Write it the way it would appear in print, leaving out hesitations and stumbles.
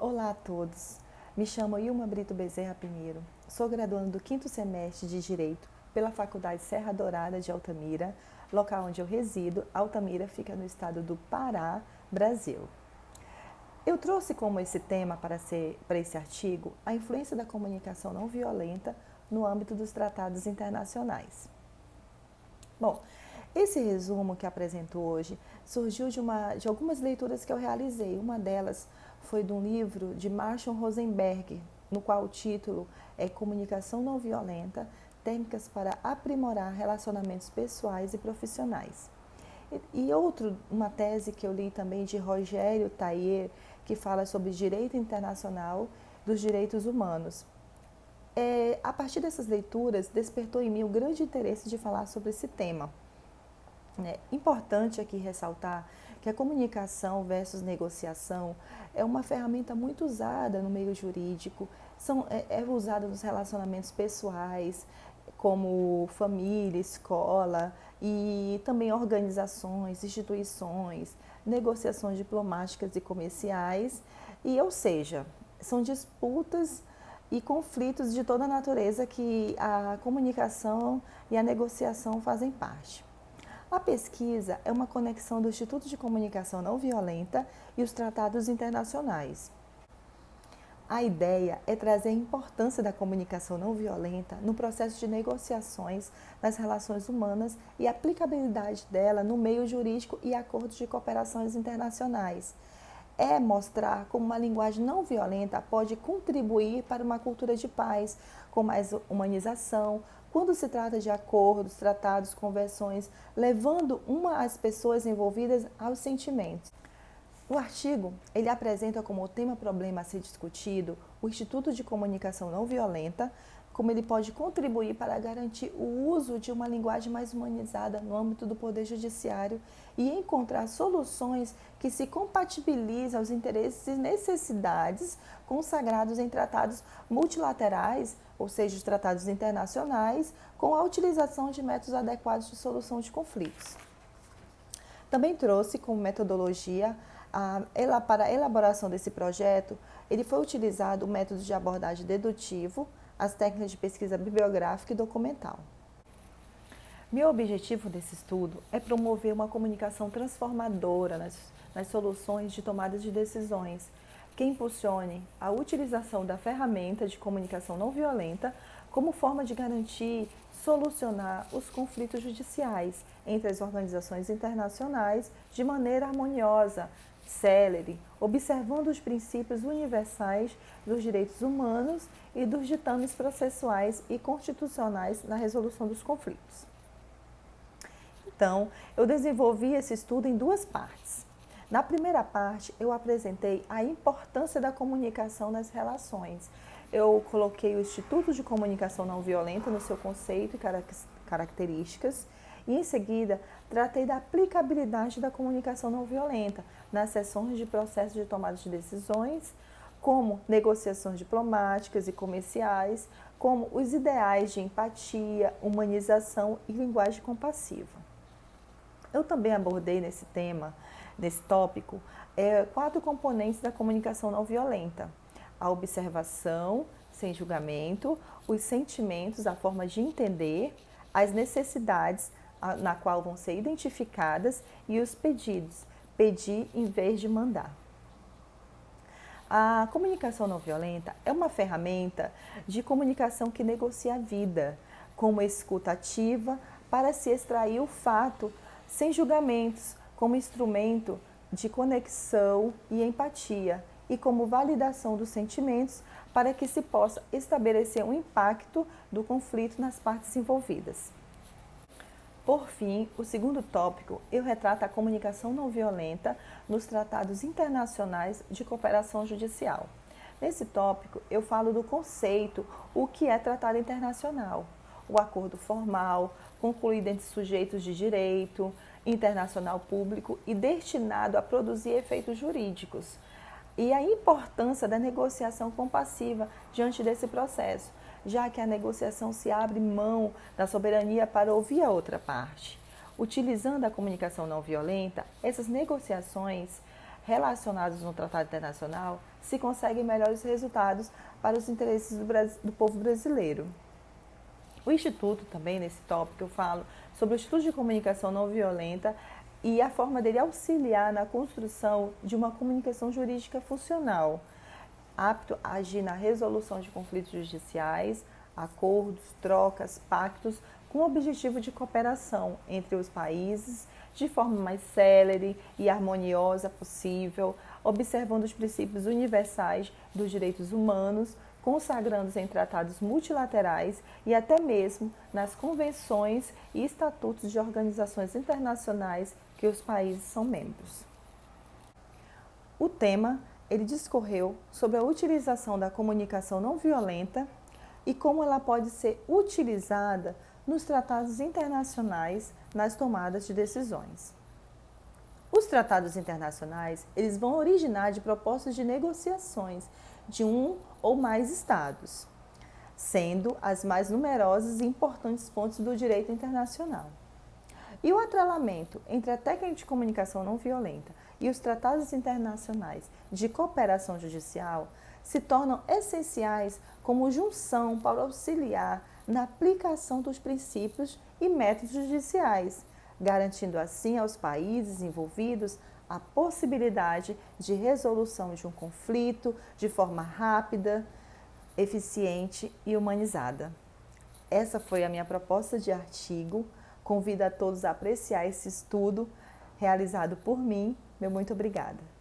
Olá a todos, me chamo Ilma Brito Bezerra Pinheiro, sou graduanda do 5º semestre de Direito pela Faculdade Serra Dourada de Altamira, local onde eu resido. Altamira fica no estado do Pará, Brasil. Eu trouxe como esse tema para esse artigo a influência da comunicação não violenta no âmbito dos tratados internacionais. Bom, esse resumo que apresento hoje surgiu de algumas leituras que eu realizei. Uma delas foi de um livro de Marshall Rosenberg, no qual o título é Comunicação Não Violenta, Técnicas para Aprimorar Relacionamentos Pessoais e Profissionais. E uma tese que eu li também de Rogério Thayer, que fala sobre direito internacional dos direitos humanos. A partir dessas leituras, despertou em mim o grande interesse de falar sobre esse tema. É importante aqui ressaltar que a comunicação versus negociação é uma ferramenta muito usada no meio jurídico, é usada nos relacionamentos pessoais, como família, escola e também organizações, instituições, negociações diplomáticas e comerciais, ou seja, são disputas e conflitos de toda a natureza que a comunicação e a negociação fazem parte. A pesquisa é uma conexão do Instituto de Comunicação Não Violenta e os tratados internacionais. A ideia é trazer a importância da comunicação não violenta no processo de negociações nas relações humanas e a aplicabilidade dela no meio jurídico e acordos de cooperações internacionais. É mostrar como uma linguagem não violenta pode contribuir para uma cultura de paz, com mais humanização, quando se trata de acordos, tratados, convenções, levando as pessoas envolvidas aos sentimentos. O artigo, ele apresenta como tema-problema a ser discutido o Instituto de Comunicação Não Violenta, como ele pode contribuir para garantir o uso de uma linguagem mais humanizada no âmbito do Poder Judiciário e encontrar soluções que se compatibilizam aos interesses e necessidades consagrados em tratados multilaterais, ou seja, os tratados internacionais, com a utilização de métodos adequados de solução de conflitos. Também trouxe como metodologia para a elaboração desse projeto, ele foi utilizado o método de abordagem dedutivo, as técnicas de pesquisa bibliográfica e documental. Meu objetivo desse estudo é promover uma comunicação transformadora nas soluções de tomadas de decisões, que impulsione a utilização da ferramenta de comunicação não violenta como forma de garantir, solucionar os conflitos judiciais entre as organizações internacionais de maneira harmoniosa, célere, observando os princípios universais dos direitos humanos e dos ditames processuais e constitucionais na resolução dos conflitos. Então, eu desenvolvi esse estudo em duas partes. Na primeira parte, eu apresentei a importância da comunicação nas relações. Eu coloquei o Instituto de Comunicação Não Violenta no seu conceito e características, e em seguida tratei da aplicabilidade da comunicação não violenta nas sessões de processo de tomada de decisões, como negociações diplomáticas e comerciais, como os ideais de empatia, humanização e linguagem compassiva. Eu também abordei nesse tópico, 4 componentes da comunicação não violenta: a observação, sem julgamento, os sentimentos, a forma de entender, as necessidades, na qual vão ser identificadas, e os pedidos, pedir em vez de mandar. A comunicação não violenta é uma ferramenta de comunicação que negocia a vida, como escuta ativa para se extrair o fato sem julgamentos, como instrumento de conexão e empatia, e como validação dos sentimentos para que se possa estabelecer um impacto do conflito nas partes envolvidas. Por fim, o segundo tópico, eu retrato a comunicação não violenta nos tratados internacionais de cooperação judicial. Nesse tópico, eu falo do conceito, o que é tratado internacional, o acordo formal, concluído entre sujeitos de direito internacional público e destinado a produzir efeitos jurídicos, e a importância da negociação compassiva diante desse processo, já que a negociação se abre mão da soberania para ouvir a outra parte. Utilizando a comunicação não violenta, essas negociações relacionados no tratado internacional, se conseguem melhores resultados para os interesses do povo brasileiro. O Instituto também, nesse tópico, eu falo sobre o Instituto de Comunicação Não Violenta e a forma dele auxiliar na construção de uma comunicação jurídica funcional, apto a agir na resolução de conflitos judiciais, acordos, trocas, pactos, com o objetivo de cooperação entre os países de forma mais célere e harmoniosa possível, observando os princípios universais dos direitos humanos, consagrando-se em tratados multilaterais e até mesmo nas convenções e estatutos de organizações internacionais que os países são membros. O tema, ele discorreu sobre a utilização da comunicação não violenta e como ela pode ser utilizada nos tratados internacionais nas tomadas de decisões. Os tratados internacionais, eles vão originar de propostas de negociações de um ou mais estados, sendo as mais numerosas e importantes fontes do direito internacional. E o atrelamento entre a técnica de comunicação não violenta e os tratados internacionais de cooperação judicial se tornam essenciais como junção para auxiliar na aplicação dos princípios e métodos judiciais, garantindo assim aos países envolvidos a possibilidade de resolução de um conflito de forma rápida, eficiente e humanizada. Essa foi a minha proposta de artigo. Convido a todos a apreciar esse estudo realizado por mim. Meu muito obrigada.